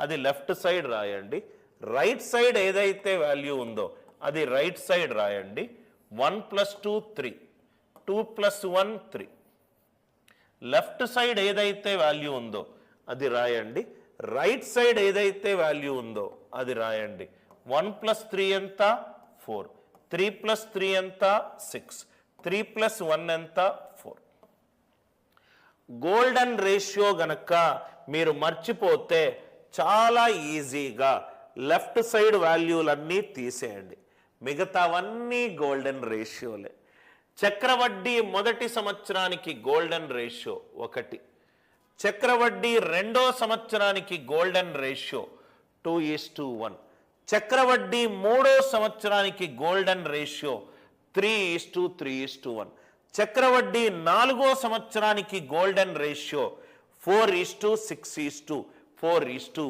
అది left side రాయండి. Right side ఏదైతే వాల్యూ ఉందో అది రైట్ సైడ్ రాయండి. 1 + 2 3, 2 + 1 3. లెఫ్ట్ సైడ్ ఏదైతే వాల్యూ ఉందో అది రాయండి. రైట్ సైడ్ ఏదైతే వాల్యూ ఉందో అది రాయండి. 1 + 3 ఎంత? 4. 3 + 3 ఎంత? 6. 3 + 1 ఎంత? 4. గోల్డెన్ రేషియో గనక మీరు మర్చిపోతే చాలా ఈజీగా లెఫ్ట్ సైడ్ వాల్యూలన్నీ తీసేయండి. మిగతావన్నీ గోల్డెన్ రేషియోలే. చక్రవడ్డీ మొదటి సంవత్సరానికి గోల్డెన్ రేషియో 1. చక్రవడ్డీ రెండో సంవత్సరానికి గోల్డెన్ రేషియో 2:1. చక్రవడ్డీ మూడో సంవత్సరానికి గోల్డెన్ రేషియో 3:3:1. చక్రవడ్డీ నాలుగో సంవత్సరానికి గోల్డెన్ రేషియో 4:6:4:1.